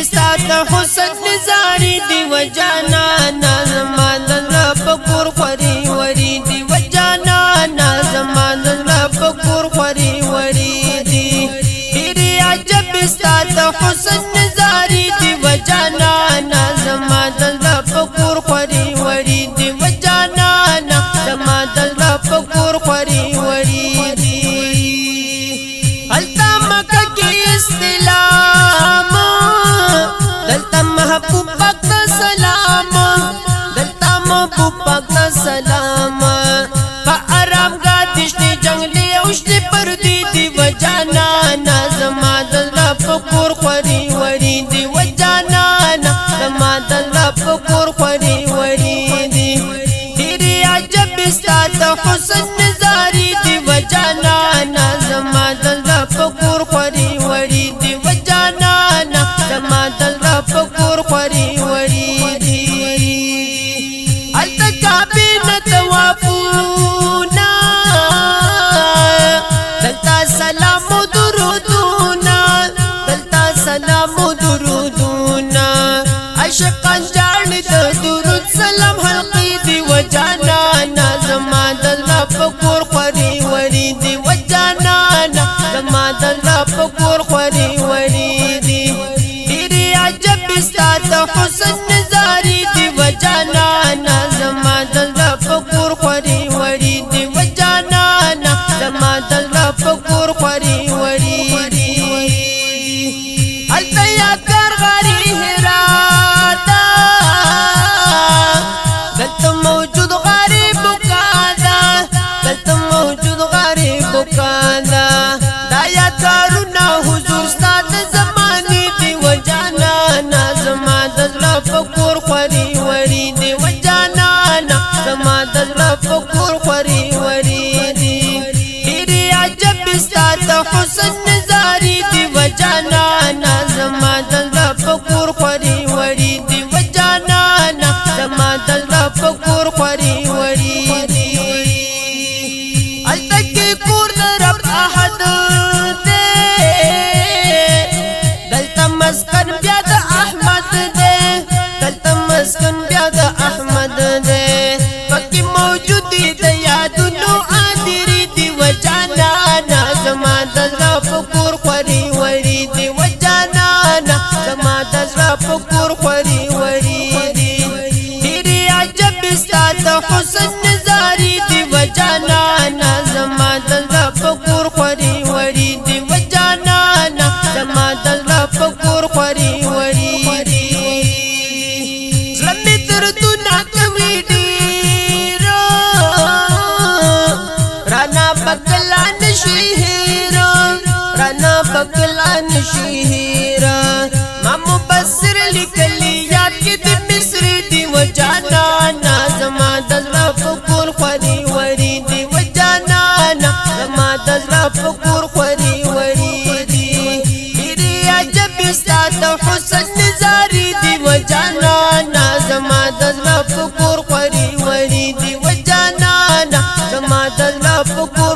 ستا د حسن نظاری دی وجانا نازما د پکور خوري وری دی وجانا نازما د پکور خوري وری دی ډیری عجب ستا د حسن نظاری دی وجانا نازما د پکور خوري وری دی وجانا نازما د پکور خوري وری دی التا مکه کې استلام دلتا محبوب پاک سلام دلتا محبوب پاک سلام پا آرام گادشتی جنگلی اوشتی پردی دی وجانا نازما دلتا پکور خوری وری دی وجانا نازما دلتا پکور خوری وری دی دیری عجب ستا د حسن نظاری دی وجانا نازما دلتا پکور خوری وری دی وجانا نازما دلتا پکور خوری وری دی التکابین توافونا دلتا سلام و درودونا دلتا سلام و درودونا عشقان جان د درود سلام حلقی دی وجانا نازما دلتا پکور خوری وری دی وجانا نازما دلتا پکور خوری وری دی ډیری عجب ستا د حسن نظاری دی وجانا نازما دلتا پکور خوری وری دی وجانا نازما دلتا پکور خوری وری دی التا یا کرغری هرادا دلتا موجود غریب کادا دلتا موجود غریب کادا دا یادارونا حضور ستا د زمانی دی وجانا نازما دلتا پکور خوری وری دی وجانا نازما دلتا پکور خوری وری دی ډیری عجب ستا د حسن نظاری دی وجانا نازما دلتا پکور خوری وری دی وجانا نازما دلتا پکور خوری وری دی التکی کور د رب احد دے دلتا مسکن بیا د احمد دے دلتا مسکن بیا د احمد دے پکی موجودی د یادونو آدری دی وجانا نازما دلتا پکور خوری وری دی وجانا نازما دلتا پکور خوری وری دی ډیری عجب ستا د حسن نظاری دی وجانا نازما دلتا پکور خوری وری دی وجانا نازما دلتا پکور خوری وری دی زلمی دردونا کمی ډیرو رانا بکلا نشی هیرو رانا بکلا نشی هیرو ما مبصر لکلی یاد کی دی مصر دی وجانا نازما دلتا پکور خوری وری دی وجانا نازما دلتا پکور خوری وری دی ډیری عجب ستا د حسن نظاری دی وجانا نازما دلتا پکور خوری وری دی وجانا نازما دلتا پکور